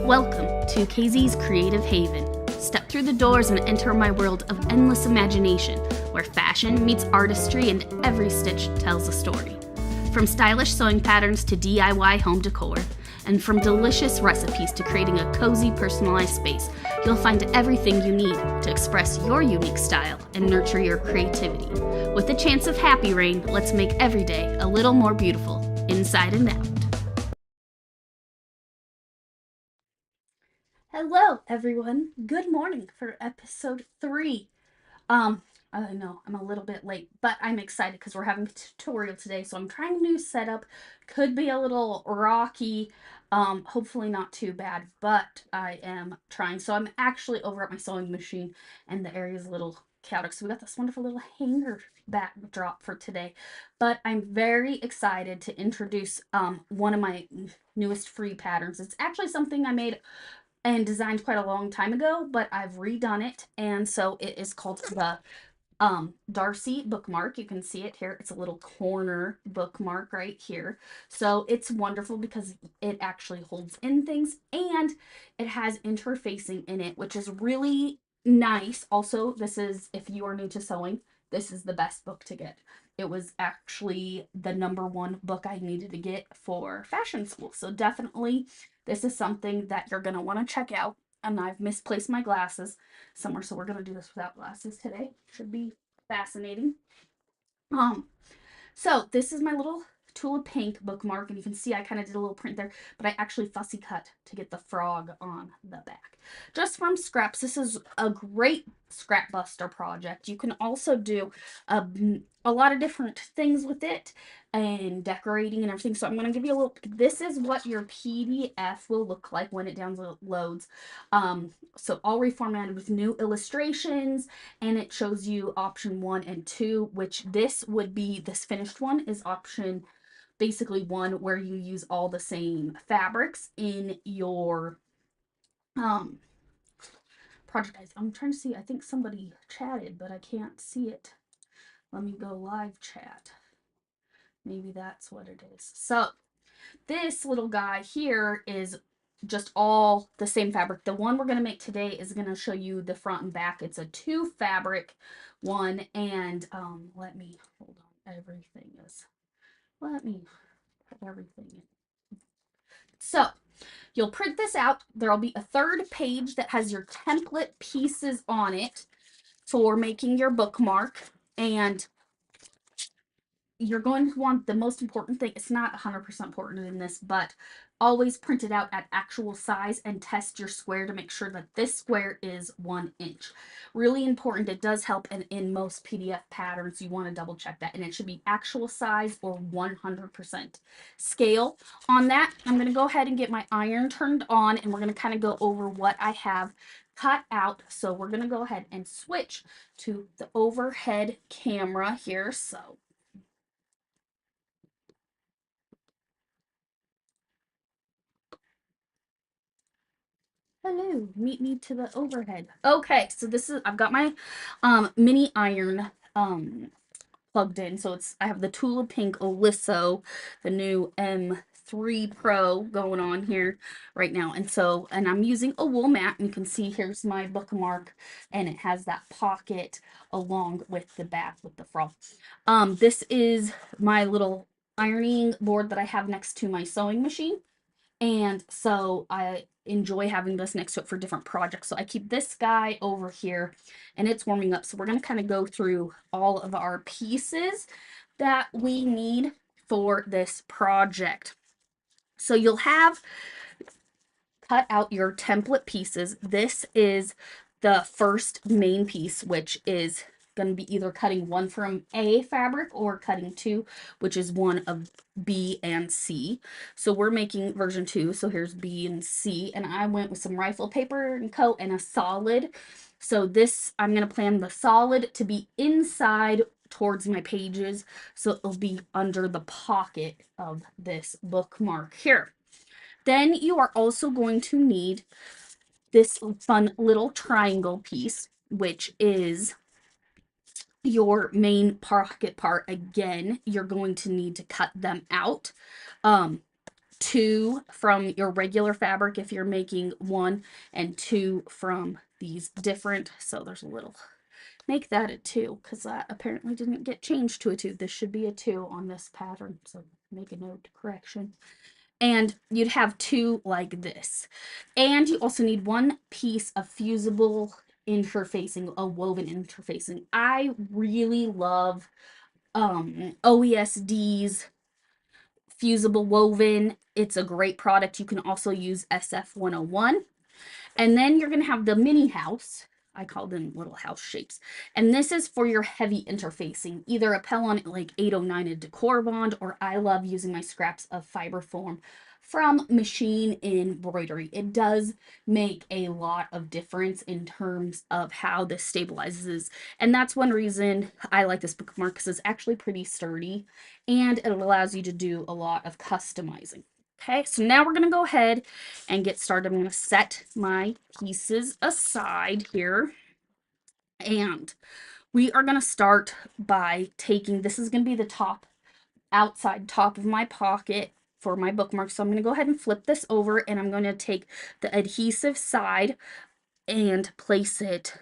Welcome to Kaysie's Creative Haven. Step through the doors and enter my world of endless imagination, where fashion meets artistry and every stitch tells a story. From stylish sewing patterns to DIY home decor, and from delicious recipes to creating a cozy, personalized space, you'll find everything you need to express your unique style and nurture your creativity. With a chance of happy rain, let's make every day a little more beautiful, inside and out. Hello, everyone. Good morning for episode 3. I know I'm a little bit late, but I'm excited because we're having a tutorial today. So I'm trying a new setup. Could be a little rocky. Hopefully not too bad, but I am trying. So I'm actually over at my sewing machine, and the area is a little chaotic. So we got this wonderful little hanger backdrop for today. But I'm very excited to introduce one of my newest free patterns. It's actually something I made and designed quite a long time ago, but I've redone it, and so it is called the Darcy bookmark. You can see it here. It's a little corner bookmark right here. So it's wonderful because it actually holds in things, and it has interfacing in it, which is really nice. Also, this is, if you are new to sewing, this is the best book to get. It was actually the #1 book I needed to get for fashion school. So definitely this is something that you're going to want to check out. And I've misplaced my glasses somewhere, so we're going to do this without glasses today. Should be fascinating. So this is my little Tulip Pink bookmark, and you can see I kind of did a little print there, but I actually fussy cut to get the frog on the back. Just from scraps. This is a great scrap buster project. You can also do a lot of different things with it and decorating and everything. So I'm going to give you a little, this is what your PDF will look like when it downloads. So all reformatted with new illustrations, and it shows you option 1 and 2, which this would be, this finished one is option basically 1, where you use all the same fabrics in your project. I'm trying to see, I think somebody chatted, but I can't see it. Let me go live chat. Maybe that's what it is. So this little guy here is just all the same fabric. The one we're going to make today is going to show you the front and back. It's a 2 fabric one, and let me hold on. Let me put everything in. So you'll print this out. There'll be a 3rd page that has your template pieces on it for making your bookmark, and you're going to want the most important thing. It's not 100% important in this, but always print it out at actual size and test your square to make sure that this square is 1 inch. Really important. It does help, and in most PDF patterns, you want to double check that, and it should be actual size or 100% scale on that. I'm going to go ahead and get my iron turned on, and we're going to kind of go over what I have cut out. So we're going to go ahead and switch to the overhead camera here. So hello, meet me to the overhead. Okay, so this is, I've got my mini iron plugged in. So I have the Tulip Pink Oliso, the new M3 Pro going on here right now. And I'm using a wool mat, and you can see here's my bookmark, and it has that pocket along with the back with the frog. This is my little ironing board that I have next to my sewing machine. And so I enjoy having this next to it for different projects. So I keep this guy over here, and it's warming up. So we're going to kind of go through all of our pieces that we need for this project. So you'll have cut out your template pieces. This is the first main piece, which is going to be either cutting 1 from A fabric or cutting 2, which is one of B and C. So we're making version 2. So here's B and C, and I went with some rifle paper and coat and a solid. So this, I'm going to plan the solid to be inside towards my pages, so it'll be under the pocket of this bookmark here. Then you are also going to need this fun little triangle piece, which is your main pocket part. Again, you're going to need to cut them out. 2 from your regular fabric if you're making 1, and 2 from these different. So there's a little, make that a 2 because that apparently didn't get changed to a 2. This should be a 2 on this pattern, so make a note correction. And you'd have 2 like this. And you also need 1 piece of fusible interfacing, a woven interfacing. I really love OESD's fusible woven. It's a great product. You can also use SF101. And then you're going to have the mini house. I call them little house shapes. And this is for your heavy interfacing, either a Pellon like 809 a decor bond, or I love using my scraps of fiber foam from machine embroidery. It does make a lot of difference in terms of how this stabilizes. And that's one reason I like this bookmark, because it's actually pretty sturdy and it allows you to do a lot of customizing. Okay, so now we're going to go ahead and get started. I'm going to set my pieces aside here. And we are going to start by taking, this is going to be the top, outside top of my pocket for my bookmark. So I'm going to go ahead and flip this over, and I'm going to take the adhesive side and place it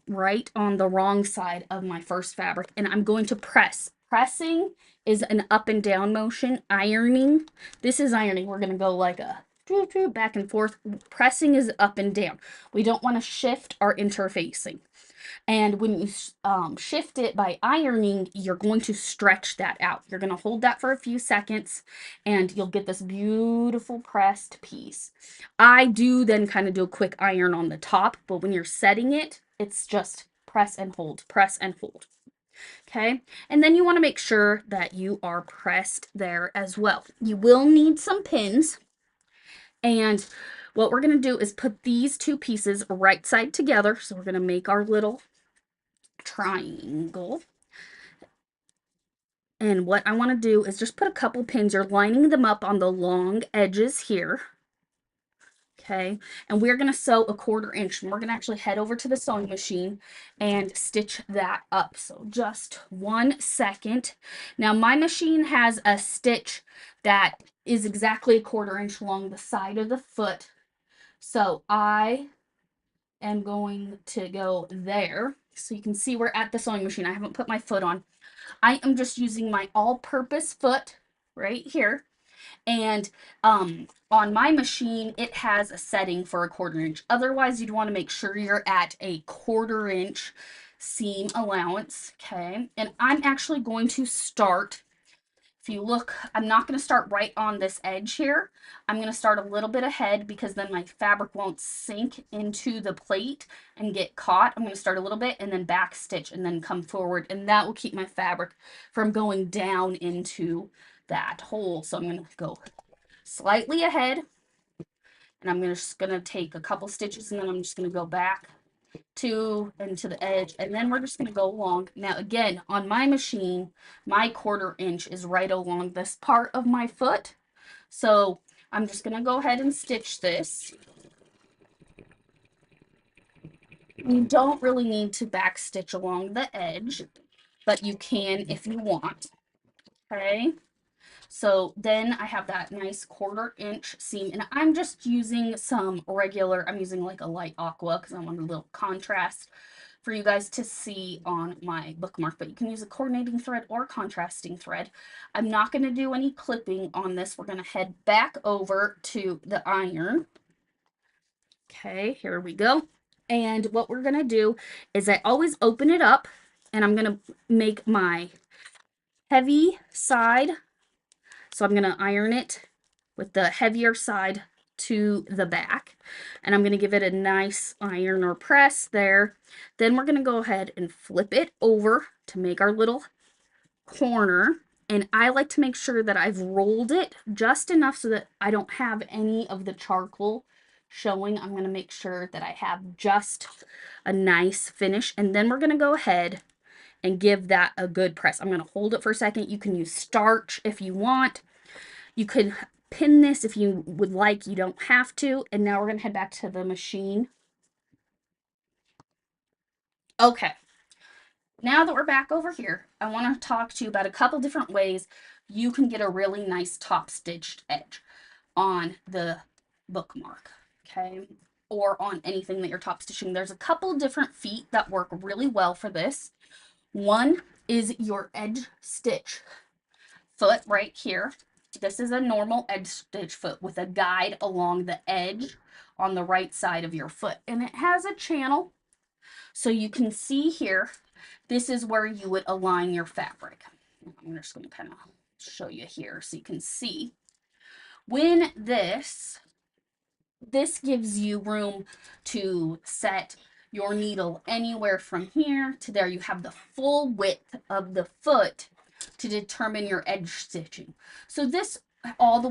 right on the wrong side of my first fabric, and I'm going to press. Pressing is an up and down motion. Ironing, this is ironing. We're going to go like a back and forth. Pressing is up and down. We don't want to shift our interfacing. And when you shift it by ironing, you're going to stretch that out. You're going to hold that for a few seconds, and you'll get this beautiful pressed piece. I do then kind of do a quick iron on the top, but when you're setting it, it's just press and hold, press and hold. Okay, and then you want to make sure that you are pressed there as well. You will need some pins, and what we're going to do is put these 2 pieces right side together. So we're going to make our little triangle. And what I want to do is just put a couple pins. You're lining them up on the long edges here. Okay, and we're going to sew a 1/4 inch. And we're going to actually head over to the sewing machine and stitch that up. So just 1 second. Now my machine has a stitch that is exactly a 1/4 inch along the side of the foot. So I am going to go there. So you can see we're at the sewing machine. I haven't put my foot on. I am just using my all-purpose foot right here. And on my machine, it has a setting for a 1/4 inch. Otherwise, you'd want to make sure you're at a 1/4 inch seam allowance. Okay. And I'm actually going to start, if you look, I'm not going to start right on this edge here. I'm going to start a little bit ahead because then my fabric won't sink into the plate and get caught. I'm going to start a little bit and then back stitch and then come forward, and that will keep my fabric from going down into that hole. So I'm going to go slightly ahead, and I'm just going to take a couple stitches, and then I'm just going to go back into the edge, and then we're just going to go along. Now again, on my machine, my 1/4 inch is right along this part of my foot, so I'm just going to go ahead and stitch this. You don't really need to back stitch along the edge, but you can if you want. Okay, so then I have that nice 1/4 inch seam, and I'm just using some regular, I'm using like a light aqua because I want a little contrast for you guys to see on my bookmark, but you can use a coordinating thread or contrasting thread. I'm not going to do any clipping on this. We're going to head back over to the iron. Okay, here we go. And what we're going to do is I always open it up, and I'm going to make my heavy side. So I'm going to iron it with the heavier side to the back, and I'm going to give it a nice iron or press there. Then we're going to go ahead and flip it over to make our little corner, and I like to make sure that I've rolled it just enough so that I don't have any of the charcoal showing. I'm going to make sure that I have just a nice finish, and then we're going to go ahead and give that a good press. I'm going to hold it for a second. You can use starch if you want. You could pin this if you would like. You don't have to. And now we're going to head back to the machine. Okay. Now that we're back over here, I want to talk to you about a couple different ways you can get a really nice top stitched edge on the bookmark, okay? Or on anything that you're top stitching. There's a couple different feet that work really well for this. One is your edge stitch foot right here. This is a normal edge stitch foot with a guide along the edge on the right side of your foot. And it has a channel. So you can see here, this is where you would align your fabric. I'm just going to kind of show you here so you can see. When this gives you room to set your needle anywhere from here to there. You have the full width of the foot to determine your edge stitching. So this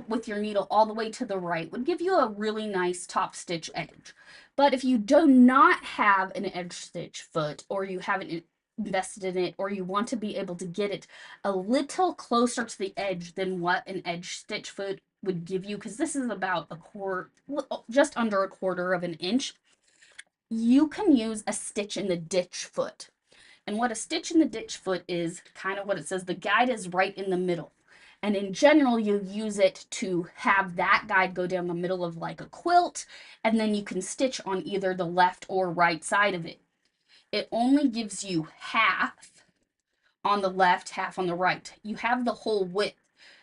with your needle all the way to the right would give you a really nice top stitch edge. But if you do not have an edge stitch foot, or you haven't invested in it, or you want to be able to get it a little closer to the edge than what an edge stitch foot would give you, because this is about a quarter, just under a quarter of an inch, you can use a stitch in the ditch foot. And what a stitch in the ditch foot is, kind of what it says, the guide is right in the middle. And in general, you use it to have that guide go down the middle of like a quilt, and then you can stitch on either the left or right side of it. It only gives you half on the left, half on the right. You have the whole width.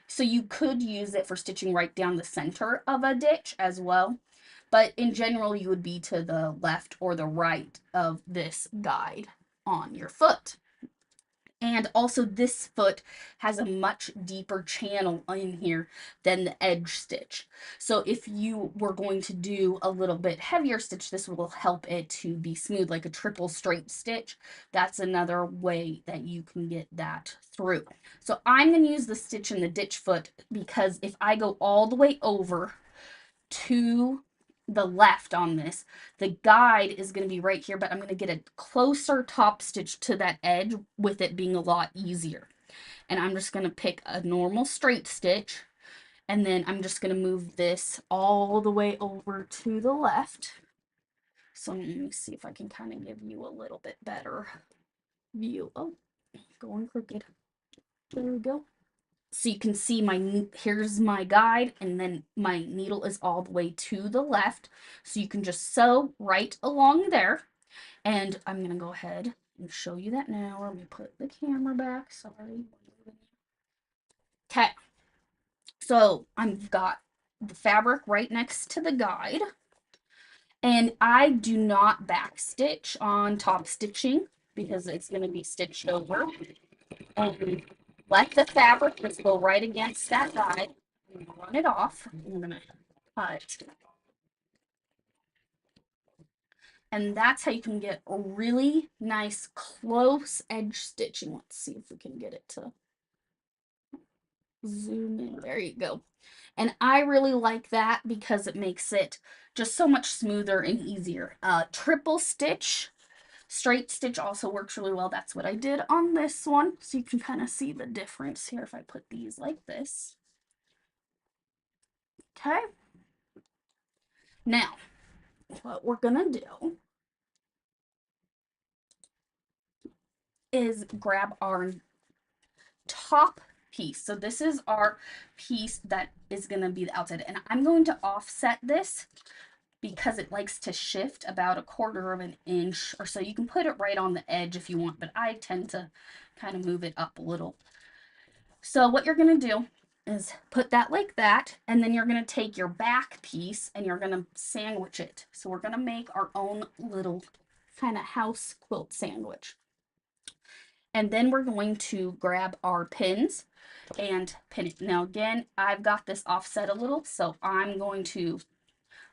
So you could use it for stitching right down the center of a ditch as well. But in general, you would be to the left or the right of this guide on your foot. And also this foot has a much deeper channel in here than the edge stitch. So if you were going to do a little bit heavier stitch, this will help it to be smooth, like a triple straight stitch. That's another way that you can get that through. So I'm going to use the stitch in the ditch foot, because if I go all the way over to the left on this, the guide is going to be right here, but I'm going to get a closer top stitch to that edge with it being a lot easier. And I'm just going to pick a normal straight stitch, and then I'm just going to move this all the way over to the left. So let me see if I can kind of give you a little bit better view. Oh, going crooked. There we go. So you can see here's my guide, and then my needle is all the way to the left. So you can just sew right along there. And I'm going to go ahead and show you that now. Let me put the camera back. Sorry. Okay. So I've got the fabric right next to the guide. And I do not back stitch on top stitching, because it's going to be stitched over. And let the fabric just go right against that guide. I'm going to run it off. I'm going to cut. And that's how you can get a really nice close edge stitching. Let's see if we can get it to zoom in. There you go. And I really like that because it makes it just so much smoother and easier. Triple stitch, straight stitch also works really well. That's what I did on this one. So you can kind of see the difference here if I put these like this. Okay. Now, what we're going to do is grab our top piece. So this is our piece that is going to be the outside, and I'm going to offset this because it likes to shift about a quarter of an inch or so. You can put it right on the edge if you want, but I tend to kind of move it up a little. So what you're going to do is put that like that, and then you're going to take your back piece and you're going to sandwich it. So we're going to make our own little kind of house quilt sandwich. And then we're going to grab our pins and pin it. Now again, I've got this offset a little, so I'm going to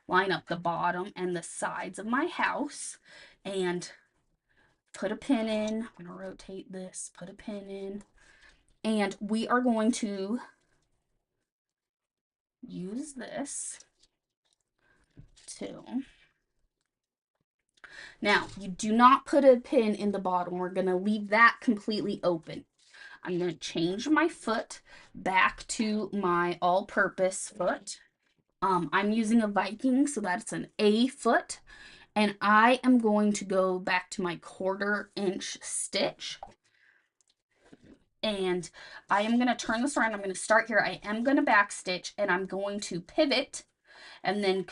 line up the bottom and the sides of my house and put a pin in. I'm going to rotate this, put a pin in, and we are going to use this to... Now, you do not put a pin in the bottom. We're going to leave that completely open. I'm going to change my foot back to my all-purpose foot. I'm using a Viking, so that's an A foot. And I am going to go back to my 1/4 inch stitch. And I am going to turn this around. I'm going to start here. I am going to back stitch, and I'm going to pivot and then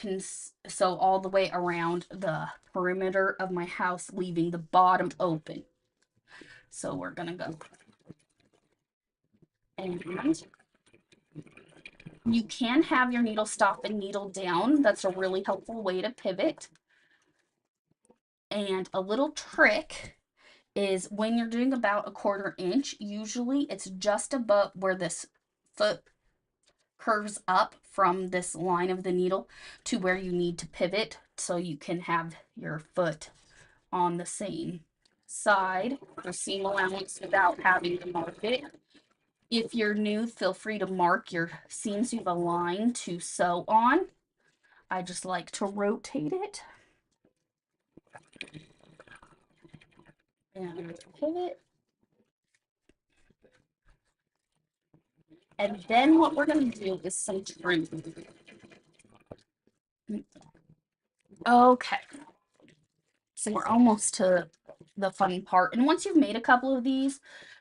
sew all the way around the perimeter of my house, leaving the bottom open. So we're going to go. And you can have your needle stop and needle down. That's a really helpful way to pivot. And a little trick is when you're doing about a 1/4 inch, usually it's just above where this foot curves up from this line of the needle to where you need to pivot, so you can have your foot on the same side for seam allowance without having to mark it. If you're new, feel free to mark your seams you have a line to sew on. I just like to rotate it and pivot. And then what we're going to do is some trim. Okay. So we're almost to the fun part. And once you've made a couple of these,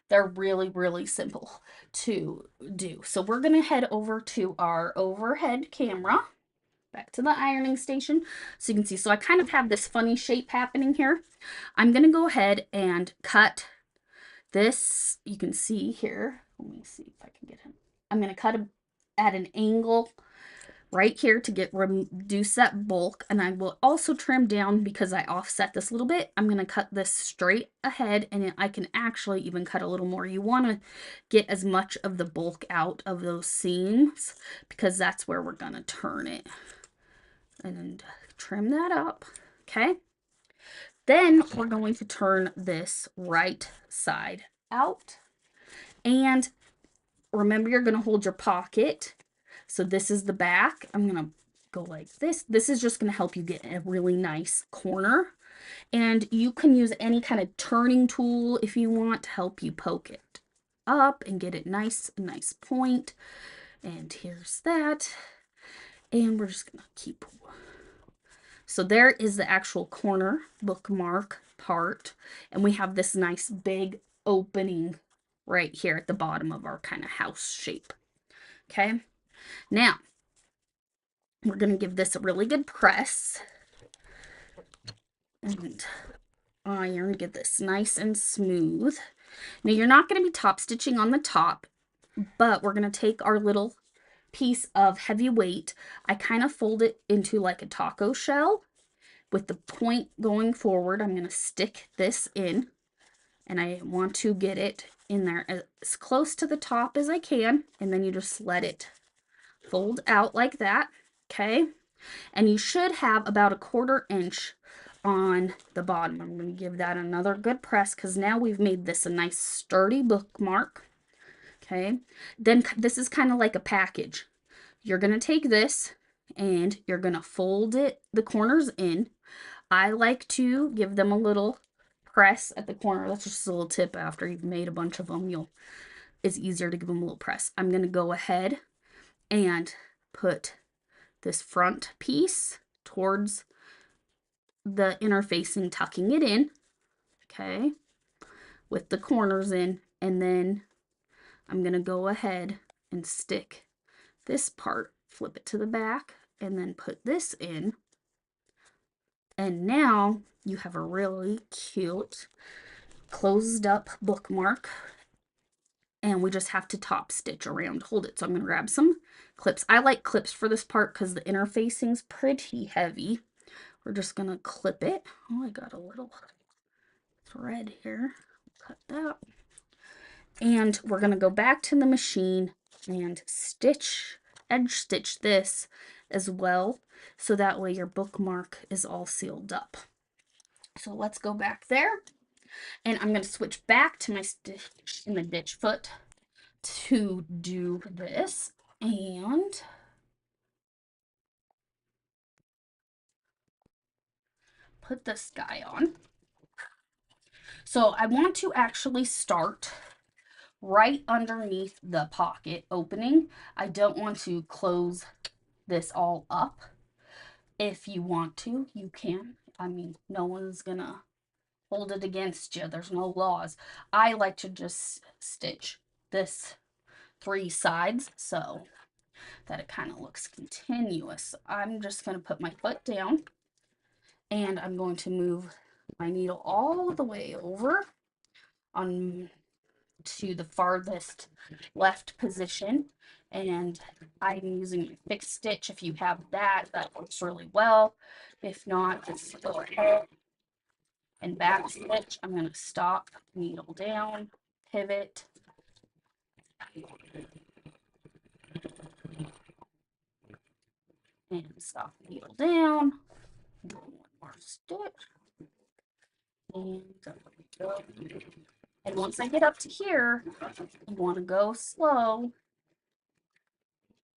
they're really, really simple to do. So we're going to head over to our overhead camera, back to the ironing station, so you can see. So I kind of have this funny shape happening here. I'm going to go ahead and cut this. You can see here. Let me see if I can get him. I'm going to cut at an angle right here to reduce that bulk, and I will also trim down because I offset this a little bit. I'm going to cut this straight ahead, and I can actually even cut a little more. You want to get as much of the bulk out of those seams because that's where we're going to turn it, and trim that up. Okay, then we're going to turn this right side out, and remember, you're going to hold your pocket. So this is the back. I'm going to go like this. This is just going to help you get a really nice corner. And you can use any kind of turning tool if you want to help you poke it up and get it nice, a nice point. And here's that. And we're just going to keep. So there is the actual corner bookmark part. And we have this nice big opening right here at the bottom of our kind of house shape. Okay. Now, we're going to give this a really good press and iron, get this nice and smooth. Now, you're not going to be top stitching on the top, but we're going to take our little piece of heavy weight. I kind of fold it into like a taco shell with the point going forward. I'm going to stick this in, and I want to get it in there as close to the top as I can, and then you just let it fold out like that. Okay, and you should have about a 1/4 inch on the bottom. I'm going to give that another good press because now we've made this a nice sturdy bookmark. Okay, then this is kind of like a package. You're going to take this and you're going to fold it, the corners in. I like to give them a little press at the corner. That's just a little tip. After you've made a bunch of them, it's easier to give them a little press. I'm going to go ahead and put this front piece towards the interfacing, tucking it in, okay, with the corners in, and then I'm going to go ahead and stick this part, flip it to the back, and then put this in. And now you have a really cute closed up bookmark, and we just have to top stitch around, hold it. So I'm going to grab some clips. I like clips for this part because the interfacing's pretty heavy. We're just going to clip it. Oh, I got a little thread here. Cut that. And we're going to go back to the machine and stitch, edge stitch this as well, so that way your bookmark is all sealed up. So let's go back there, and I'm going to switch back to my stitch in the ditch foot to do this, and put this guy on. So I want to actually start right underneath the pocket opening. I don't want to close this all up. If you want to, you can. I mean, no one's gonna hold it against you. There's no laws. I like to just stitch this 3 sides so that it kind of looks continuous. I'm just going to put my foot down and I'm going to move my needle all the way over on to the farthest left position, and I'm using my fixed stitch. If you have that, that works really well. If not, just go ahead and back stitch. I'm going to stop, needle down, pivot, and stop, needle down, do one more stitch, and there we go. And once I get up to here, you want to go slow,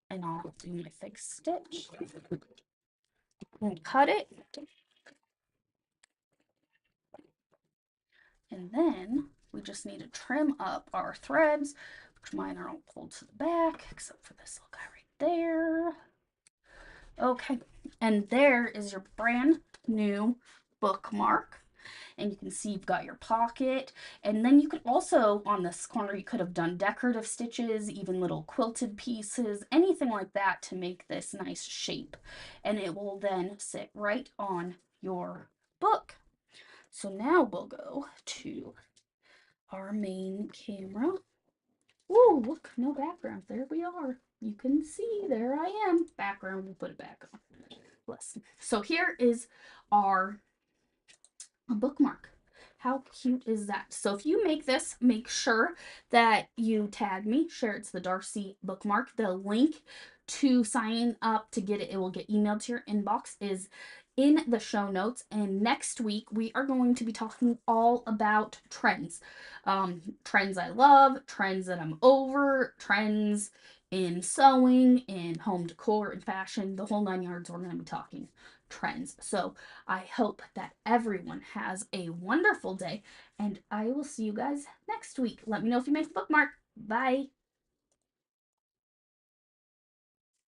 and I'll do my fixed stitch and cut it. And then we just need to trim up our threads, which mine are all pulled to the back, except for this little guy right there. Okay, and there is your brand new bookmark. And you can see you've got your pocket. And then you could also, on this corner, you could have done decorative stitches, even little quilted pieces, anything like that to make this nice shape. And it will then sit right on your book. So now we'll go to our main camera. Ooh, look, no background. There we are. You can see, there I am. Background, we'll put it back on. Bless. So here is our bookmark. How cute is that? So if you make this, make sure that you tag me, share it's the Darcy bookmark. The link to sign up to get it, it will get emailed to your inbox, is in the show notes. And next week we are going to be talking all about trends. Trends I love, trends that I'm over, trends in sewing, in home decor, in fashion, the whole 9 yards. We're going to be talking trends. So I hope that everyone has a wonderful day, and I will see you guys next week. Let me know if you make the bookmark. Bye.